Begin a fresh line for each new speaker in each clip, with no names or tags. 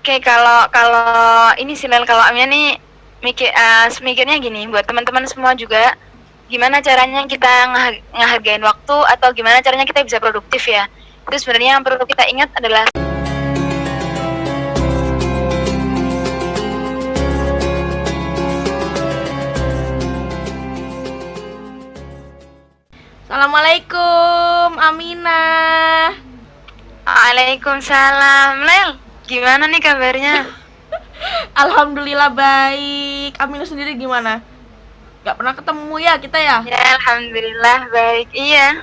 Oke, kalau kalau ini sih Lel, kalau Aminah nih mikirnya gini, buat teman-teman semua juga, gimana caranya kita ngehargain waktu atau gimana caranya kita bisa produktif ya. Itu sebenarnya yang perlu kita ingat adalah
Assalamualaikum Aminah.
Waalaikumsalam. Lel, gimana nih kabarnya?
Alhamdulillah baik. Aminah sendiri gimana? Gak pernah ketemu ya kita ya?
Ya, alhamdulillah baik. Iya.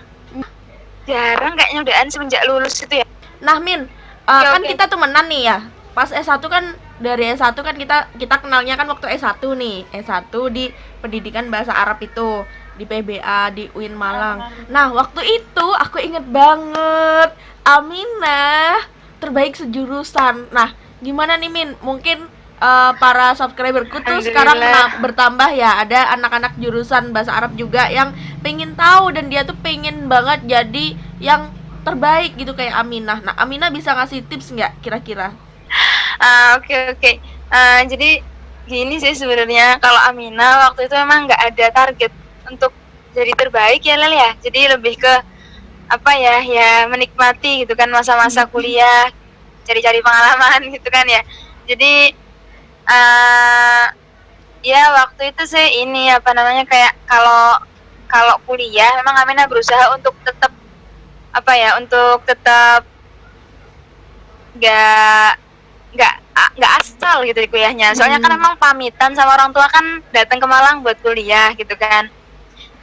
Jarang kayaknya udahan semenjak lulus itu ya.
Nah Min, kan kita temenan nih ya. Pas S1 kan, dari S1 kan kita kenalnya kan waktu S1 nih. S1 di pendidikan bahasa Arab itu, di PBA di UIN Malang. Nah, waktu itu aku inget banget Aminah terbaik sejurusan. Nah, gimana nih Min? Mungkin para subscriberku tuh sekarang bertambah ya, ada anak-anak jurusan bahasa Arab juga yang pengen tahu dan dia tuh pengen banget jadi yang terbaik gitu kayak Aminah. Nah, Aminah bisa ngasih tips nggak kira-kira?
Oke. Jadi gini sih sebenarnya, kalau Aminah waktu itu memang nggak ada target untuk jadi terbaik ya Lel ya. Jadi lebih ke apa ya, menikmati gitu kan masa-masa kuliah, cari-cari pengalaman gitu kan ya. Jadi ya waktu itu sih ini apa namanya, kayak kalau kuliah memang Aminah berusaha untuk tetap apa ya, untuk tetap nggak asal gitu di kuliahnya. Soalnya kan memang pamitan sama orang tua kan datang ke Malang buat kuliah gitu kan.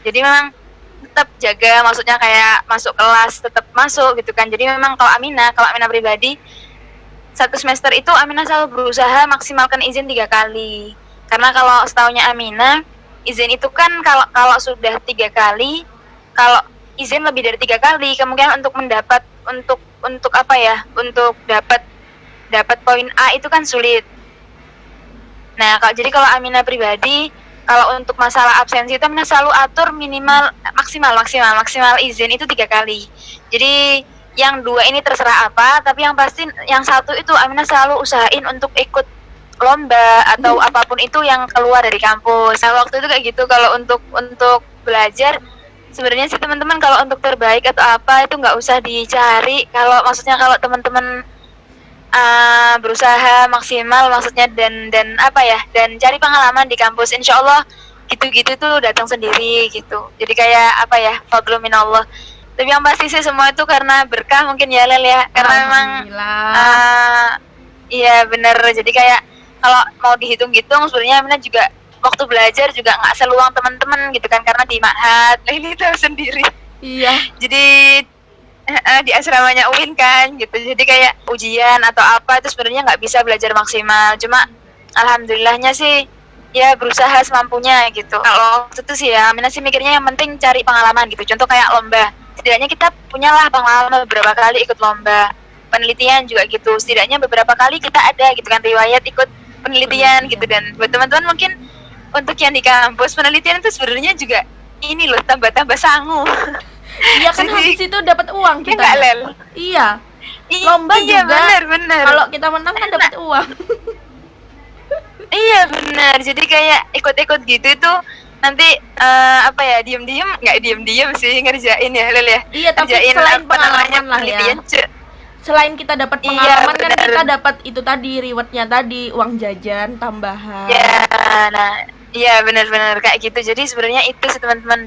Jadi memang tetap jaga, maksudnya kayak masuk kelas tetap masuk gitu kan. Jadi memang kalau Aminah pribadi, satu semester itu Aminah selalu berusaha maksimalkan izin 3 kali. Karena kalau setahunya Aminah, izin itu kan kalau sudah 3 kali, kalau izin lebih dari 3 kali, kemungkinan untuk mendapat untuk apa ya, untuk dapat poin A itu kan sulit. Nah, jadi kalau Aminah pribadi, kalau untuk masalah absensi itu Aminah selalu atur minimal maksimal izin itu 3 kali. Jadi yang 2 ini terserah apa, tapi yang pasti yang 1 itu Aminah selalu usahain untuk ikut lomba atau apapun itu yang keluar dari kampus. Nah, waktu itu kayak gitu. Kalau untuk belajar sebenarnya sih teman-teman, kalau untuk terbaik atau apa itu nggak usah dicari. Kalau maksudnya kalau teman-teman berusaha maksimal maksudnya dan apa ya, dan cari pengalaman di kampus, insya Allah gitu-gitu tuh datang sendiri gitu. Jadi kayak apa ya, fadlu minallah. Tapi yang pasti sih semua itu karena berkah mungkin ya Lel ya, karena memang iya bener. Jadi kayak kalau mau dihitung-hitung sebenarnya Aminah juga waktu belajar juga nggak seluang teman-teman gitu kan, karena di Ma'had ini tahu sendiri.
Iya.
Jadi di asramanya UIN kan gitu. Jadi kayak ujian atau apa itu sebenarnya nggak bisa belajar maksimal. Cuma alhamdulillahnya sih ya berusaha semampunya gitu. Kalau itu sih ya Aminah sih mikirnya yang penting cari pengalaman gitu. Contoh kayak lomba, setidaknya kita punyalah pengalaman beberapa kali ikut lomba. Penelitian juga gitu, setidaknya beberapa kali kita ada gitu kan riwayat ikut penelitian gitu. Dan buat teman-teman mungkin untuk yang di kampus, penelitian itu sebenarnya juga ini loh, tambah-tambah sangu.
Iya kan, habis itu dapat uang kita.
Enggak, Lel.
Iya. Lomba
iya,
juga.
Bener.
Kalau kita menang kan dapat uang.
Iya benar. Jadi kayak ikut-ikut gitu itu nanti apa ya, diem-diem nggak diem-diem sih ngerjain ya Lel ya.
Iya, tapi
ngerjain
selain pengalaman lah ya. Selain kita dapat pengalaman kan kita dapat itu tadi, rewardnya tadi, uang jajan tambahan.
Ya, nah, iya benar-benar kayak gitu. Jadi sebenarnya itu sih teman-teman,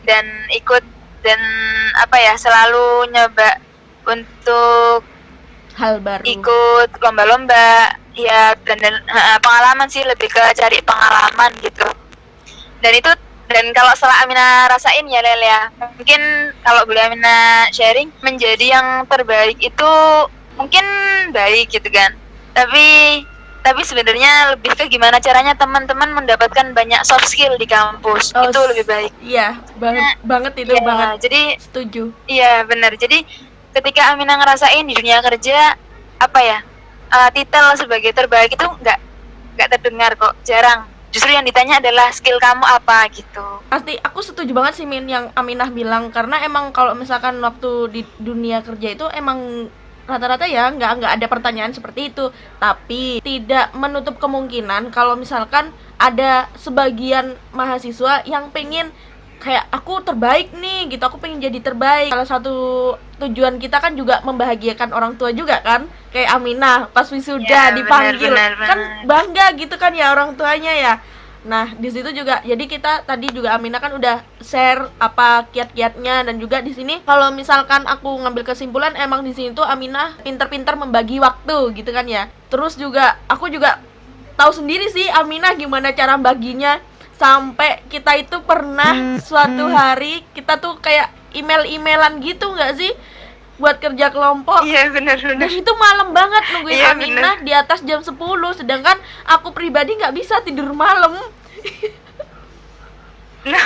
dan ikut dan apa ya, selalu nyoba untuk
hal baru,
ikut lomba-lomba ya, dan pengalaman sih, lebih ke cari pengalaman gitu. Dan kalau setelah Aminah rasain ya Lel ya, mungkin kalau boleh Aminah sharing, menjadi yang terbaik itu mungkin baik gitu kan, tapi sebenarnya lebih ke gimana caranya teman-teman mendapatkan banyak soft skill di kampus. Itu lebih baik.
Iya, banget itu ya, banget.
Jadi
setuju.
Iya benar. Jadi ketika Aminah ngerasain di dunia kerja, apa ya, titel sebagai terbaik itu nggak terdengar kok, jarang. Justru yang ditanya adalah skill kamu apa gitu.
Pasti aku setuju banget sih Min yang Aminah bilang, karena emang kalau misalkan waktu di dunia kerja itu emang rata-rata ya nggak ada pertanyaan seperti itu. Tapi tidak menutup kemungkinan kalau misalkan ada sebagian mahasiswa yang pengen kayak aku terbaik nih gitu, aku pengen jadi terbaik. Salah satu tujuan kita kan juga membahagiakan orang tua juga kan, kayak Aminah pas wisuda
Ya,
dipanggil
benar.
kan bangga gitu kan ya orang tuanya ya. Nah di situ juga jadi kita tadi juga Aminah kan udah share apa kiat-kiatnya, dan juga di sini kalau misalkan aku ngambil kesimpulan emang di sini tuh Aminah pinter-pinter membagi waktu gitu kan ya. Terus juga aku juga tahu sendiri sih Aminah gimana cara baginya, sampai kita itu pernah suatu hari kita tuh kayak email-emailan gitu nggak sih buat kerja kelompok.
Iya, benar.
Dan itu malam banget nungguin
Iya,
Aminah di atas jam 10, sedangkan aku pribadi nggak bisa tidur malam.
Nah,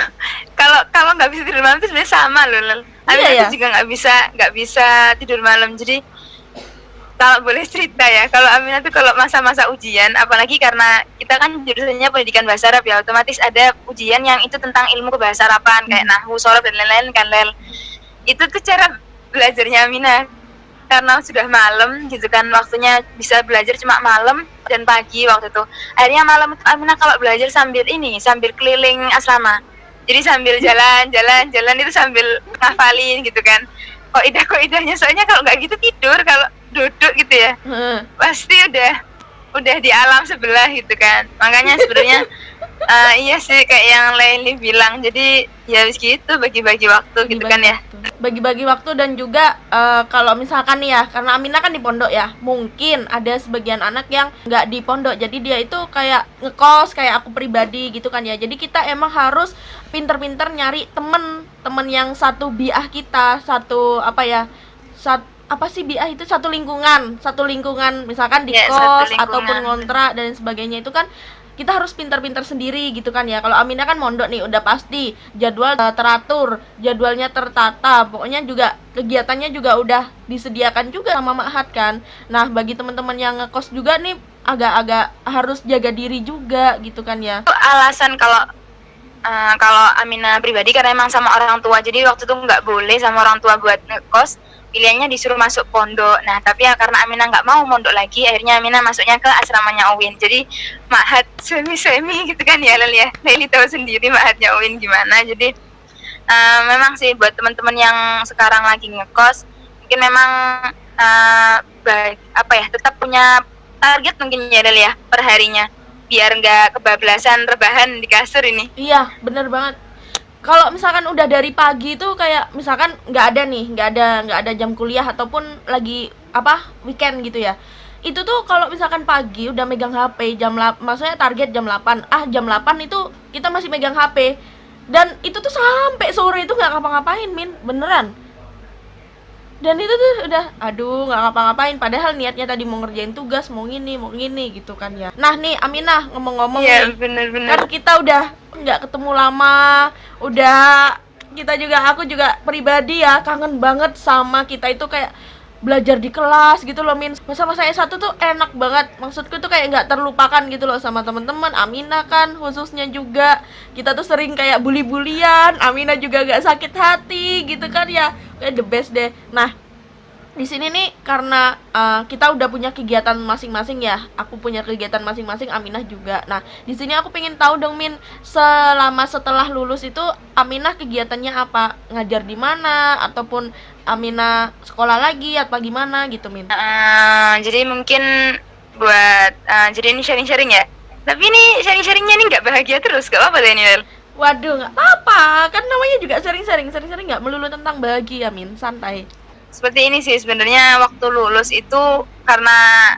kalau nggak bisa tidur malam itu sebenarnya sama loh, Lel. Aminah
ya?
tuh juga nggak bisa tidur malam. Jadi kalau boleh cerita ya, kalau Aminah tuh kalau masa-masa ujian, apalagi karena kita kan jurusannya pendidikan bahasa Arab ya, otomatis ada ujian yang itu tentang ilmu kebahasa Araban kayak nahwu, shorof dan lain-lain kan, Lel. Itu tuh cara belajarnya Aminah, karena sudah malam gitu kan, waktunya bisa belajar cuma malam dan pagi waktu itu. Akhirnya malam itu Aminah kalau belajar sambil keliling asrama. Jadi sambil jalan itu sambil ngafalin gitu kan. Koidah-koidahnya, soalnya kalau nggak gitu tidur, kalau duduk gitu ya pasti udah di alam sebelah gitu kan. Makanya sebenarnya iya sih kayak yang Laili bilang, jadi ya gitu bagi-bagi waktu gitu kan ya.
Bagi-bagi waktu. Dan juga kalau misalkan nih ya, karena Aminah kan di pondok ya, mungkin ada sebagian anak yang nggak di pondok, jadi dia itu kayak ngekos kayak aku pribadi gitu kan ya. Jadi kita emang harus pinter-pinter nyari temen yang satu biah kita, satu apa ya, apa sih biah itu, satu lingkungan misalkan di
Ya,
kos
satu lingkungan.
ataupun ngontrak dan sebagainya. Itu kan kita harus pintar-pintar sendiri gitu kan ya. Kalau Aminah kan mondok nih udah pasti jadwal teratur, jadwalnya tertata, pokoknya juga kegiatannya juga udah disediakan juga sama ma'had kan. Nah bagi teman-teman yang ngekos juga nih agak-agak harus jaga diri juga gitu kan ya.
Alasan kalau Aminah pribadi karena emang sama orang tua, jadi waktu itu nggak boleh sama orang tua buat ngekos, pilihannya disuruh masuk pondok. Nah tapi ya karena Aminah nggak mau mondok lagi, akhirnya Aminah masuknya ke asramanya Uin. Jadi ma'had semi gitu kan ya, Lel ya. Laili tahu sendiri ma'hadnya Uin gimana. Jadi memang sih buat teman-teman yang sekarang lagi ngekos, mungkin memang tetap punya target mungkin ya, Lel ya, per harinya, biar nggak kebablasan rebahan di kasur ini.
Iya bener banget. Kalau misalkan udah dari pagi tuh kayak misalkan nggak ada jam kuliah ataupun lagi weekend gitu ya, itu tuh kalau misalkan pagi udah megang HP maksudnya target jam 8, jam 8 itu kita masih megang HP, dan itu tuh sampai sore itu nggak ngapa-ngapain beneran. Dan itu tuh udah nggak ngapa-ngapain, padahal niatnya tadi mau ngerjain tugas, mau gini gitu kan ya. Nah nih Aminah, ngomong-ngomong
Iya,
nih,
bener.
kan kita udah nggak ketemu lama, aku juga pribadi ya kangen banget sama kita itu kayak belajar di kelas gitu loh Min. Masa-masa S1 tuh enak banget, maksudku tuh kayak nggak terlupakan gitu loh sama teman-teman. Aminah kan khususnya juga, kita tuh sering kayak bully-bulian, Aminah juga nggak sakit hati gitu kan ya, kayak the best deh. Nah di sini nih karena kita udah punya kegiatan masing-masing ya, aku punya kegiatan masing-masing, Aminah juga. Nah di sini aku pengen tahu dong Min, setelah lulus itu Aminah kegiatannya apa, ngajar di mana ataupun Aminah sekolah lagi atau gimana gitu Min?
Jadi mungkin buat jadi ini sharing-sharing ya. Tapi ini sharing-sharingnya ini nggak bahagia terus, gak apa-apa deh ini, Lel.
Waduh nggak apa-apa, kan namanya juga sharing-sharing nggak melulu tentang bahagia Min, santai.
Seperti ini sih sebenarnya, waktu lulus itu karena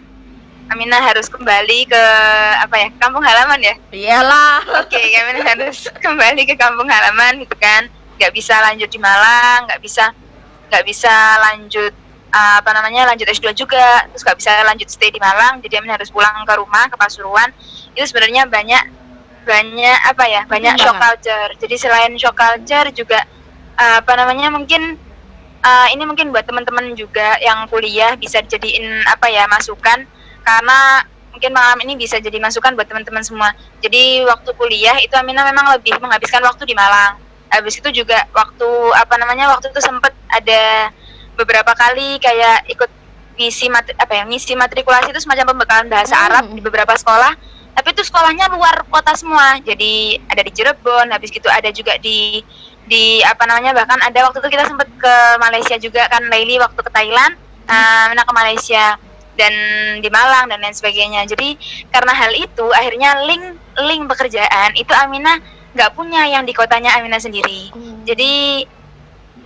Aminah harus kembali ke kampung halaman ya.
Iyalah.
Oke, Aminah harus kembali ke kampung halaman gitu kan. Nggak bisa lanjut di Malang, nggak bisa lanjut lanjut S2 juga, terus nggak bisa lanjut stay di Malang. Jadi Aminah harus pulang ke rumah, ke Pasuruan. Itu sebenarnya banyak shock culture. Jadi selain shock culture juga mungkin ini mungkin buat teman-teman juga yang kuliah bisa dijadiin masukan, karena mungkin malam ini bisa jadi masukan buat teman-teman semua. Jadi waktu kuliah itu Aminah memang lebih menghabiskan waktu di Malang. Habis itu juga waktu itu sempet ada beberapa kali kayak ikut ngisi matrikulasi itu semacam pembekalan bahasa Arab di beberapa sekolah, tapi itu sekolahnya luar kota semua. Jadi ada di Cirebon, habis gitu ada juga di bahkan ada waktu itu kita sempat ke Malaysia juga kan, Laili waktu ke Thailand, Aminah ke Malaysia dan di Malang dan lain sebagainya. Jadi karena hal itu akhirnya link pekerjaan itu Aminah nggak punya yang di kotanya Aminah sendiri. Jadi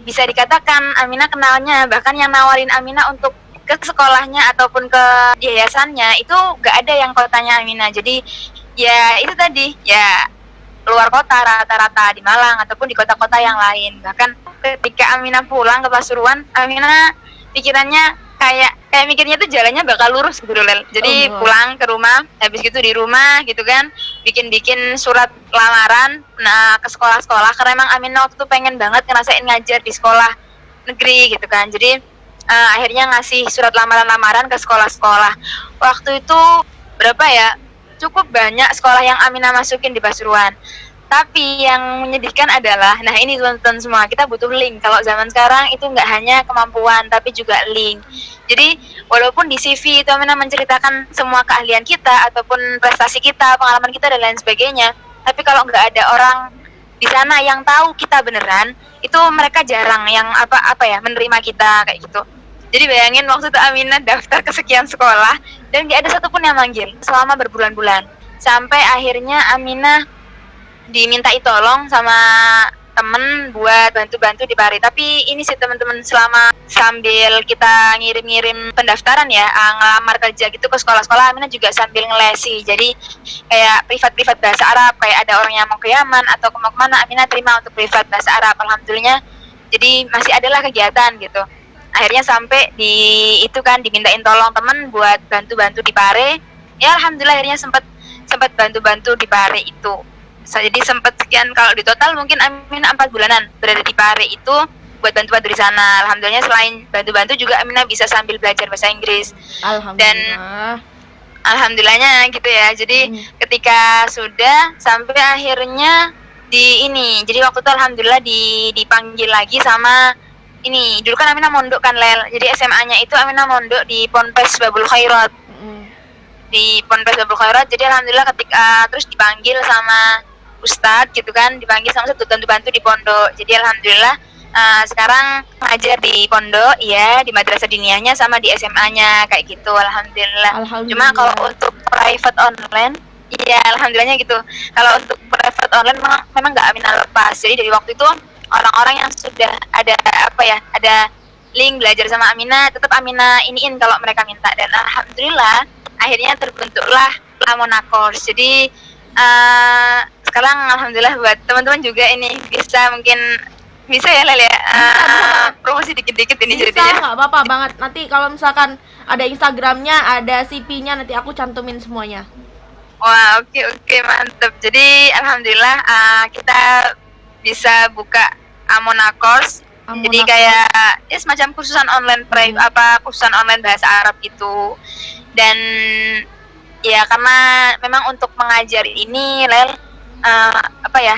bisa dikatakan Aminah kenalnya, bahkan yang nawarin Aminah untuk ke sekolahnya ataupun ke yayasannya itu nggak ada yang kotanya Aminah. Jadi ya itu tadi, ya luar kota rata-rata di Malang ataupun di kota-kota yang lain. Bahkan ketika Aminah pulang ke Pasuruan, Aminah pikirannya kayak mikirnya tuh jalannya bakal lurus gitu loh, Lel. Jadi pulang ke rumah, habis gitu di rumah gitu kan, bikin surat lamaran ke sekolah-sekolah, karena emang Aminah waktu itu pengen banget ngerasain ngajar di sekolah negeri gitu kan. Jadi akhirnya ngasih surat lamaran-lamaran ke sekolah-sekolah. Waktu itu berapa ya? Cukup banyak sekolah yang Aminah masukin di Pasuruan. Tapi yang menyedihkan adalah, nah ini teman-teman semua, kita butuh link. Kalau zaman sekarang itu nggak hanya kemampuan, tapi juga link. Jadi walaupun di CV itu Aminah menceritakan semua keahlian kita, ataupun prestasi kita, pengalaman kita, dan lain sebagainya, tapi kalau nggak ada orang di sana yang tahu kita beneran, itu mereka jarang yang menerima kita kayak gitu. Jadi bayangin waktu itu Aminah daftar ke sekian sekolah dan gak ada satupun yang manggil selama berbulan-bulan. Sampai akhirnya Aminah dimintai tolong sama temen buat bantu-bantu di Pare. Tapi ini sih teman-teman, sambil kita ngirim-ngirim pendaftaran ya, ngelamar kerja gitu ke sekolah-sekolah, Aminah juga sambil ngelesi. Jadi kayak privat bahasa Arab, kayak ada orang yang mau ke Yaman atau kemana, Aminah terima untuk privat bahasa Arab. Alhamdulillah. Jadi masih adalah kegiatan gitu. Akhirnya sampai dimintain tolong temen buat bantu-bantu di Pare. Ya alhamdulillah akhirnya sempat bantu-bantu di Pare itu. Jadi sempat sekian, kalau di total mungkin Aminah 4 bulanan berada di Pare itu buat bantu-bantu di sana. Alhamdulillah selain bantu-bantu juga Aminah bisa sambil belajar bahasa Inggris.
Alhamdulillah.
Dan alhamdulillahnya gitu ya. Jadi ketika sudah sampai akhirnya jadi waktu itu alhamdulillah dipanggil lagi sama ini. Dulu kan Aminah mondok kan, Lel. Jadi SMA-nya itu Aminah mondok di Ponpes Babul Khairat. Di Ponpes Babul Khairat. Jadi alhamdulillah ketika terus dipanggil sama Ustadz gitu kan, dipanggil sama satu bantu-bantu di pondok. Jadi alhamdulillah sekarang ngajar di pondok ya, di madrasah diniyahnya sama di SMA-nya kayak gitu. Alhamdulillah. Cuma kalau untuk private online, iya alhamdulillahnya gitu. Kalau untuk private online memang nggak Aminah lepas. Jadi dari waktu itu orang-orang yang sudah ada link belajar sama Aminah, tetap Aminah iniin kalau mereka minta. Dan alhamdulillah akhirnya terbentuklah Lamona Course. Jadi sekarang alhamdulillah buat teman-teman juga ini bisa ya Lel ya, promosi dikit-dikit ini
bisa,
jadinya.
Nggak apa-apa banget. Nanti kalau misalkan ada Instagramnya, ada CP-nya, nanti aku cantumin semuanya.
Wah oke mantep. Jadi alhamdulillah kita bisa buka Amona Course. Jadi kayak semacam kursusan online kursusan online bahasa Arab gitu. Dan ya karena memang untuk mengajar ini Lel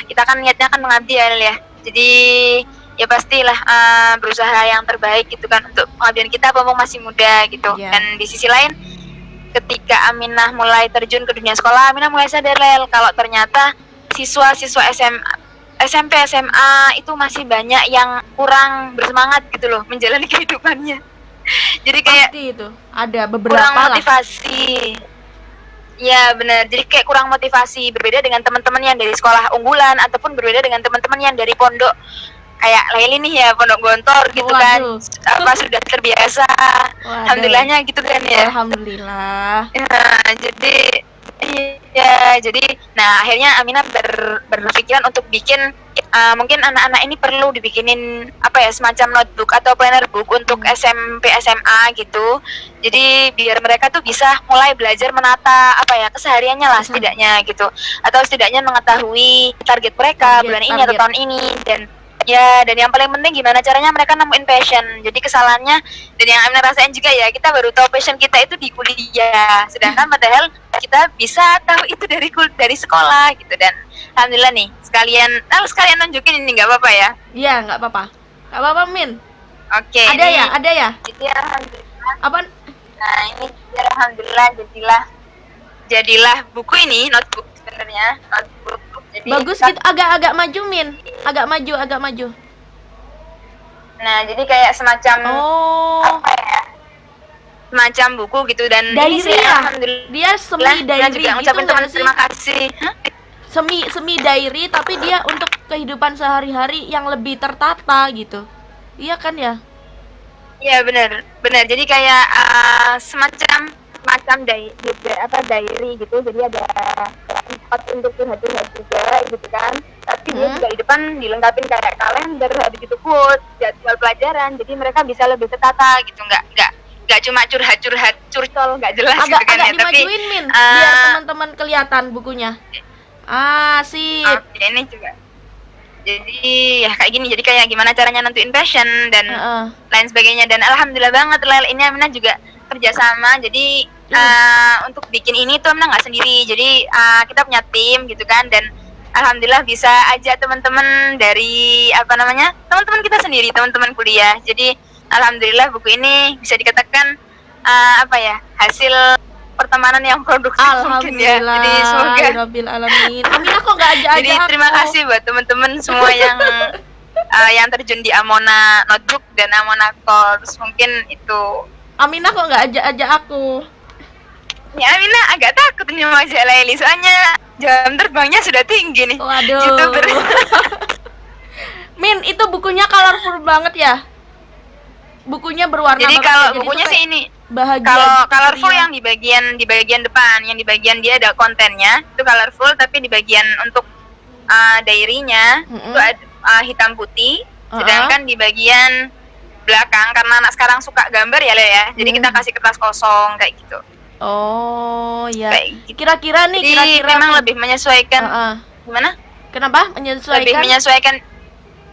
kita kan niatnya kan mengabdi ya Lel ya. Jadi ya pastilah berusaha yang terbaik gitu kan untuk pengabdian kita mumpung masih muda gitu. Dan di sisi lain ketika Aminah mulai terjun ke dunia sekolah, Aminah mulai sadar Lel kalau ternyata siswa-siswa SMP, SMA itu masih banyak yang kurang bersemangat gitu loh menjalani kehidupannya. Jadi kayak
pasti itu ada beberapa
kurang motivasi. Ya benar. Jadi kayak kurang motivasi, berbeda dengan teman-teman yang dari sekolah unggulan ataupun berbeda dengan teman-teman yang dari pondok kayak Laili nih ya, pondok Gontor gitu. Waduh. Kan sudah terbiasa. Waduh. Alhamdulillahnya gitu kan ya.
Alhamdulillah.
Jadi akhirnya Aminah berpikiran untuk bikin mungkin anak-anak ini perlu dibikinin semacam notebook atau planner book untuk SMP SMA gitu. Jadi biar mereka tuh bisa mulai belajar menata kesehariannya lah setidaknya gitu. Atau setidaknya mengetahui target mereka bulan ini atau tahun ini. Dan yang paling penting gimana caranya mereka nemuin passion. Jadi kesalahannya, dan yang Aminah rasain juga ya, kita baru tahu passion kita itu di kuliah. Sedangkan padahal kita bisa tahu itu dari sekolah gitu. Dan alhamdulillah nih, sekalian nunjukin ini, nggak apa-apa ya?
Iya, nggak apa-apa. Nggak apa-apa, Min.
Oke.
Ada ya?
Jadi alhamdulillah.
Apa?
Nah ini alhamdulillah jadilah buku ini, notebook sebenarnya, notebook. Jadi
Bagus gitu, agak maju Min, agak maju.
Nah jadi kayak semacam
Oh,
apa ya, semacam buku gitu. Dan ini sih
diary ya?
alhamdulillah
Dia semi
Nah,
diary
juga
gitu
ngucapin teman
nggak sih?
terima kasih. Hah?
Semi diary tapi dia untuk kehidupan sehari-hari yang lebih tertata gitu. Iya kan ya?
Iya benar. Jadi kayak semacam diary gitu. Jadi ada tempat untuk curhat juga gitu kan. Tapi dia juga di depan dilengkapin kayak kalender, ada gitu quote, jadwal pelajaran. Jadi mereka bisa lebih tertata gitu, nggak cuma curhat curcol nggak jelas
Agak
gitu kan ya. Tapi
dimajuin Min, biar teman-teman kelihatan bukunya. Sip.
ini juga. Jadi ya kayak gini. Jadi kayak gimana caranya nentuin passion dan lain sebagainya. Dan alhamdulillah banget Lel, ini Aminah juga kerjasama. Jadi untuk bikin ini tuh Aminah nggak sendiri. Jadi kita punya tim gitu kan. Dan alhamdulillah bisa ajak teman-teman dari teman-teman kita sendiri, teman-teman kuliah. Jadi alhamdulillah buku ini bisa dikatakan hasil pertemanan yang produktif mungkin ya. Jadi semoga
Alhamdulillah alamin. Aminah kok nggak ajak-ajak
jadi terima kasih buat teman-teman semua yang terjun di Amona Notebook dan Amona Course. Mungkin itu.
Aminah kok nggak ajak-ajak aku?
Ya Aminah agak takut nih sama Ajak Laili, soalnya jam terbangnya sudah tinggi nih.
Waduh.
YouTuber.
Min, itu bukunya colorful banget ya? Bukunya berwarna
Jadi
banget.
kalau
Jadi
bukunya
tuh
sih ini,
bahagia.
kalau
gitu
colorful
ya.
yang di bagian depan, yang di bagian dia ada kontennya itu colorful, tapi di bagian untuk diary-nya itu ada hitam putih. Sedangkan di bagian belakang, karena anak sekarang suka gambar ya Le ya, jadi kita kasih kertas kosong kayak gitu.
Oh ya.
Kayak gitu.
Kira-kira nih,
Jadi memang lebih menyesuaikan. Gimana?
Kenapa
Lebih
menyesuaikan?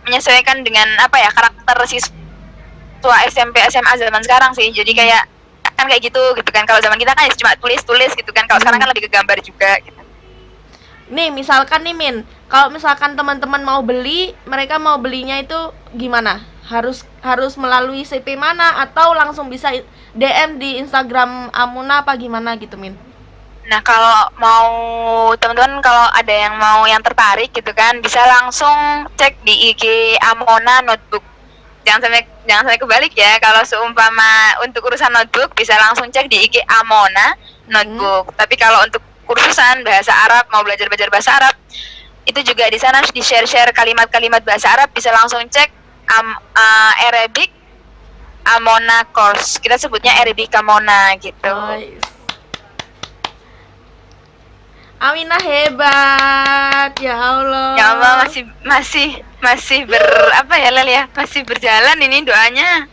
menyesuaikan dengan karakter siswa SMP SMA zaman sekarang sih. Jadi kayak kan kayak gitu kan. Kalau zaman kita kan cuma tulis gitu kan. Kalau sekarang kan lebih ke gambar juga gitu.
Nih misalkan nih Min, kalau misalkan teman-teman mau beli, mereka mau belinya itu gimana? Harus melalui CP mana atau langsung bisa DM di Instagram Amuna apa gimana gitu Min?
Nah kalau mau teman-teman, kalau ada yang mau yang tertarik gitu kan, bisa langsung cek di IG Amona Notebook. Jangan sampai kebalik ya. Kalau seumpama untuk urusan notebook bisa langsung cek di IG Amona Notebook. Tapi kalau untuk kursusan bahasa Arab, mau belajar bahasa Arab, itu juga di sana di share kalimat-kalimat bahasa Arab, bisa langsung cek Arabic Amona Course. Kita sebutnya Arabic Amona gitu.
Nice. Aminah hebat, ya Allah.
Ya Allah, masih Lel ya, masih berjalan ini doanya.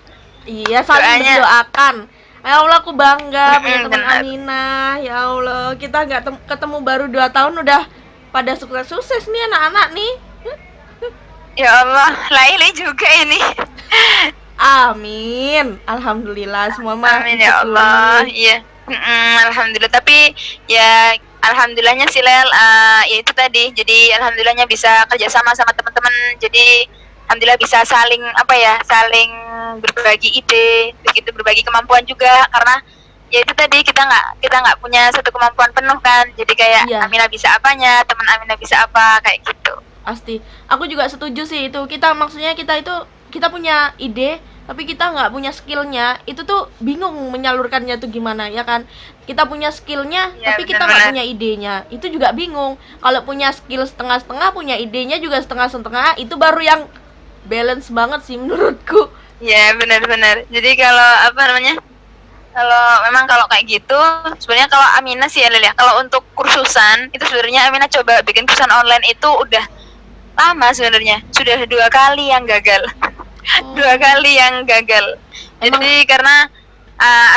Iya, saling mendoakan. Ya Allah, aku bangga punya teman Aminah. Ya Allah, kita nggak ketemu baru 2 tahun udah pada sukses nih anak-anak nih.
Ya Allah, Laili juga ini.
Amin. Alhamdulillah semua mah.
Amin ya Allah. Iya. Alhamdulillah. Tapi ya alhamdulillahnya sih Lel, ya itu tadi. Jadi alhamdulillahnya bisa kerjasama sama teman-teman. Jadi alhamdulillah bisa saling berbagi ide, begitu berbagi kemampuan juga. Karena ya itu tadi, kita nggak punya satu kemampuan penuh kan. Jadi kayak Aminah bisa apanya, teman Aminah bisa apa, kayak gitu.
Pasti. Aku juga setuju sih itu. Kita punya ide, tapi kita nggak punya skillnya. Itu tuh bingung menyalurkannya tuh gimana ya kan? Kita punya skillnya, ya, tapi kita nggak punya idenya. Itu juga bingung. Kalau punya skill setengah-setengah, punya idenya juga setengah-setengah, itu baru yang balance banget sih menurutku.
Ya benar-benar. Jadi kalau kalau kayak gitu, sebenarnya kalau Aminah sih ya, kalau untuk kursusan itu sebenarnya Aminah coba bikin kursusan online itu udah lama sebenarnya. Sudah 2 kali yang gagal. 2 kali yang gagal. Jadi karena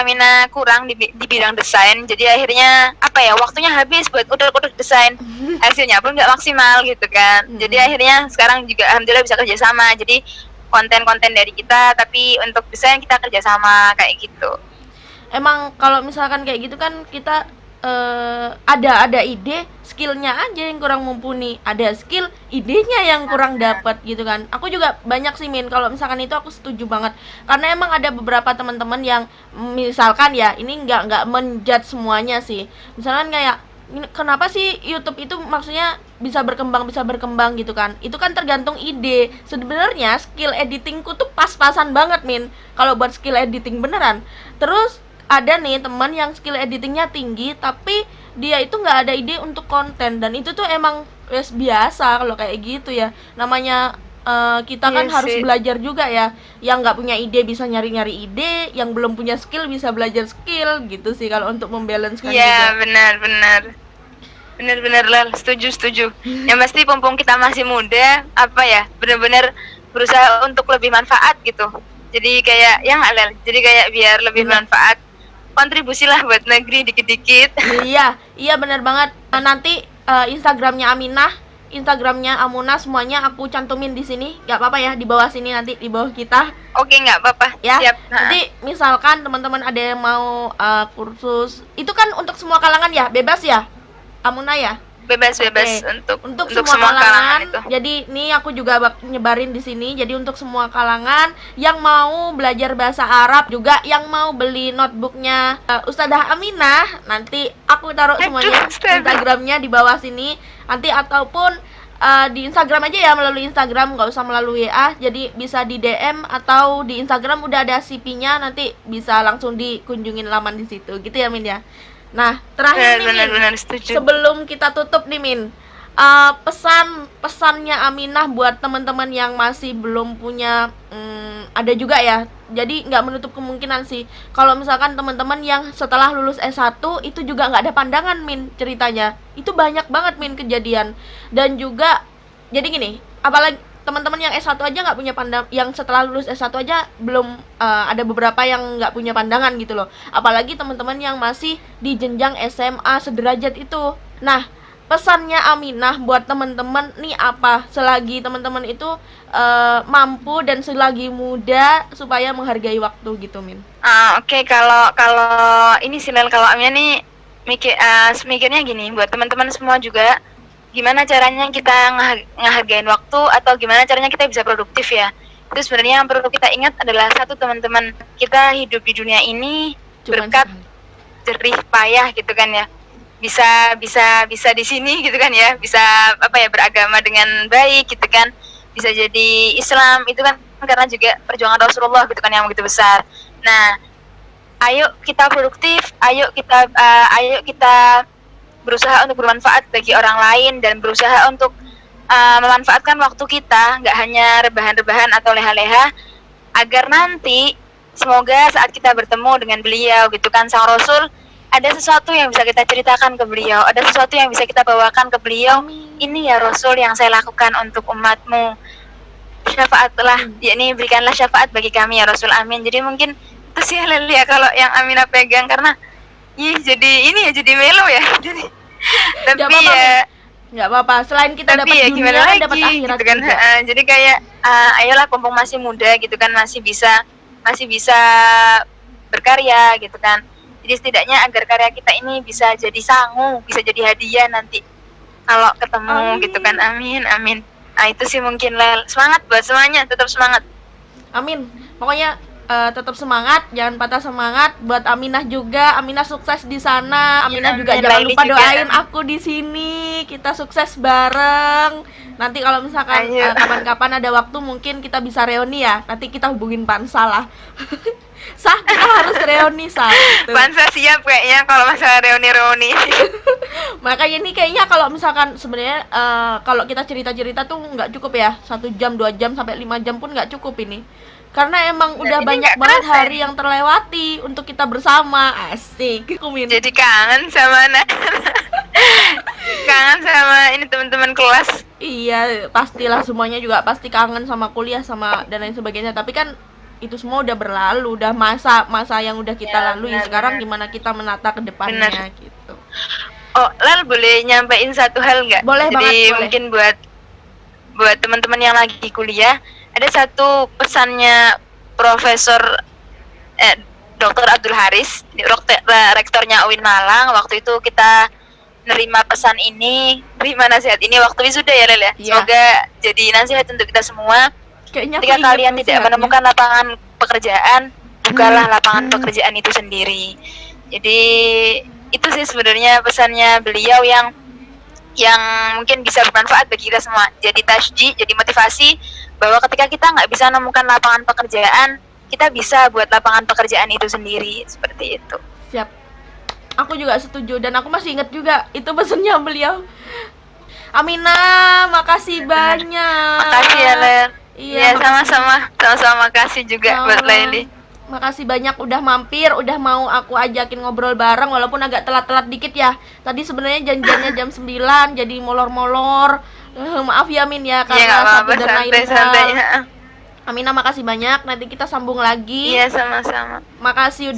Aminah kurang di bidang desain, jadi akhirnya waktunya habis buat udah desain, hasilnya pun nggak maksimal gitu kan. Jadi akhirnya sekarang juga alhamdulillah bisa kerjasama. Jadi konten-konten dari kita, tapi untuk desain kita kerjasama kayak gitu.
Emang kalau misalkan kayak gitu kan kita ada ide, skillnya aja yang kurang mumpuni, ada skill, idenya yang kurang dapat gitu kan. Aku juga banyak sih Min, kalau misalkan itu aku setuju banget, karena emang ada beberapa teman-teman yang misalkan ya, ini nggak menjudge semuanya sih, misalkan kayak kenapa sih YouTube itu maksudnya bisa berkembang gitu kan, itu kan tergantung ide. Sebenarnya skill editingku tuh pas-pasan banget Min kalau buat skill editing beneran. Terus ada nih teman yang skill editingnya tinggi tapi dia itu nggak ada ide untuk konten, dan itu tuh emang wes biasa kalau kayak gitu ya, namanya kita kan
Iya
harus
sih.
belajar juga ya, yang nggak punya ide bisa nyari-nyari ide, yang belum punya skill bisa belajar skill gitu sih kalau untuk membalancekan
Iya,
juga.
benar Lel, setuju. Yang pasti mumpung kita masih muda, apa ya, benar-benar berusaha untuk lebih manfaat gitu. Jadi kayak ya nggak, Lel, jadi kayak biar lebih
Bener.
manfaat, kontribusilah buat negeri dikit-dikit.
Iya benar banget. Nah, nanti Instagramnya Aminah, Instagramnya Amuna, semuanya aku cantumin di sini. Gak apa-apa ya, di bawah sini nanti, di bawah kita
Oke, nggak apa-apa,
ya.
siap.
Nanti misalkan teman-teman ada yang mau kursus, itu kan untuk semua kalangan ya, bebas ya, Amuna ya.
Bebas
Oke.
untuk
Semua kalangan.
itu.
Jadi ini aku juga nyebarin di sini. Jadi untuk semua kalangan yang mau belajar bahasa Arab, juga yang mau beli notebooknya Ustadzah Aminah, nanti aku taruh semuanya
Ustadzah.
Instagramnya di bawah sini. Nanti ataupun di Instagram aja ya, melalui Instagram, nggak usah melalui WA. Jadi bisa di DM atau di Instagram udah ada CP-nya, nanti bisa langsung dikunjungin laman di situ. Gitu ya Min ya. Nah, terakhir nih Min,
Benar setuju.
sebelum kita tutup nih Min, pesannya Aminah buat teman-teman yang masih belum punya, ada juga ya, jadi nggak menutup kemungkinan sih kalau misalkan teman-teman yang setelah lulus S1 itu juga nggak ada pandangan Min, ceritanya itu banyak banget Min kejadian. Dan juga jadi gini, apalagi teman-teman yang S1 aja nggak punya pandang, yang setelah lulus S1 aja belum, ada beberapa yang nggak punya pandangan gitu loh, apalagi teman-teman yang masih di jenjang SMA sederajat itu. Nah, pesannya Aminah buat teman-teman nih apa, selagi teman-teman itu mampu dan selagi muda, supaya menghargai waktu gitu Min.
Oke, kalau kalau ini sih Lel, kalau Amia nih mikirnya gini, buat teman-teman semua juga, gimana caranya kita ngehargain waktu, atau gimana caranya kita bisa produktif ya. Itu sebenarnya yang perlu kita ingat adalah satu, teman-teman, kita hidup di dunia ini
Cuman
berkat
sekali.
jerih payah gitu kan ya. Bisa di sini gitu kan ya, bisa apa ya, beragama dengan baik gitu kan, bisa jadi Islam, itu kan karena juga perjuangan Rasulullah gitu kan yang begitu besar. Nah, ayo kita produktif, ayo kita berusaha untuk bermanfaat bagi orang lain, dan berusaha untuk memanfaatkan waktu kita, nggak hanya rebahan-rebahan atau leha-leha, agar nanti semoga saat kita bertemu dengan beliau gitu kan, sang Rasul, ada sesuatu yang bisa kita ceritakan ke beliau, ada sesuatu yang bisa kita bawakan ke beliau. Ini ya Rasul yang saya lakukan untuk umatmu, syafaatlah, yakni berikanlah syafaat bagi kami ya Rasul, amin. Jadi mungkin itu sih ya kalau yang Aminah pegang, karena jadi ini ya, jadi melo ya. Jadi tapi ya
nggak apa-apa, selain kita dapat
ya
dunia
gimana lagi
dapat akhirat
gitu kan.
juga.
Jadi kayak ayolah, mumpung masih muda gitu kan, masih bisa berkarya gitu kan. Jadi setidaknya agar karya kita ini bisa jadi sangu, bisa jadi hadiah nanti kalau ketemu gitu kan. Amin. Itu sih mungkin Lel. Semangat buat semuanya, tetap semangat.
Amin. Pokoknya tetap semangat, jangan patah semangat. Buat Aminah juga, Aminah sukses di sana. Aminah juga jangan lupa doain aku di sini. Kita sukses bareng. Nanti kalau misalkan kapan-kapan ada waktu, mungkin kita bisa reuni ya. Nanti kita hubungin Pansa lah. Sah, kita harus reuni Sah. Gitu.
Pansa siap kayaknya kalau masalah reuni.
Makanya ini kayaknya kalau misalkan sebenarnya kalau kita cerita-cerita tuh nggak cukup ya, 1 jam, 2 jam, sampai 5 jam pun nggak cukup ini. Karena emang udah banyak banget hari yang terlewati untuk kita bersama. Asik.
Jadi kangen sama kangen sama ini teman-teman kelas.
Iya, pastilah, semuanya juga pasti kangen sama kuliah sama dan lain sebagainya. Tapi kan itu semua udah berlalu, udah masa yang udah kita lalui. Sekarang gimana kita menata ke depannya gitu.
Oh, Lel, boleh nyampein satu hal nggak?
Boleh.
Jadi
banget,
mungkin buat teman-teman yang lagi kuliah, ada satu pesannya Profesor Dr. Abdul Haris, rektornya UIN Malang. Waktu itu kita nerima pesan ini, nerima nasihat ini waktu wisuda ya Lel ya.
Iya.
Semoga jadi nasihat untuk kita semua.
Kayaknya aku
Ketika
ingat
kalian tidak
nasihatnya.
menemukan lapangan pekerjaan, bukalah lapangan pekerjaan itu sendiri. Jadi itu sih sebenarnya pesannya beliau yang mungkin bisa bermanfaat bagi kita semua. Jadi tasji, jadi motivasi bahwa ketika kita nggak bisa menemukan lapangan pekerjaan, kita bisa buat lapangan pekerjaan itu sendiri, seperti itu.
Siap. Aku juga setuju dan aku masih ingat juga itu pesannya beliau. Aminah, makasih banyak.
Makasih ya Len.
Iya,
Ya, sama-sama makasih juga
Ya
buat
Allah.
Laili.
Makasih banyak udah mampir, udah mau aku ajakin ngobrol bareng walaupun agak telat-telat dikit ya. Tadi sebenarnya janjiannya jam 9 jadi molor-molor. Maaf ya Min ya
Iya
karena
nggak
satu
apa-apa,
dan lain
santai-santai.
hal. Aminah makasih banyak. Nanti kita sambung lagi.
Iya sama-sama.
Makasih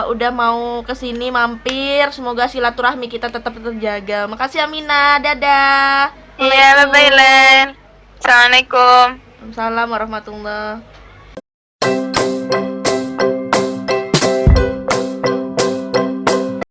udah mau kesini mampir. Semoga silaturahmi kita tetap terjaga. Makasih Aminah. Dadah.
Iya, bye-bye Len. Assalamualaikum.
Waalaikumsalam warahmatullahi.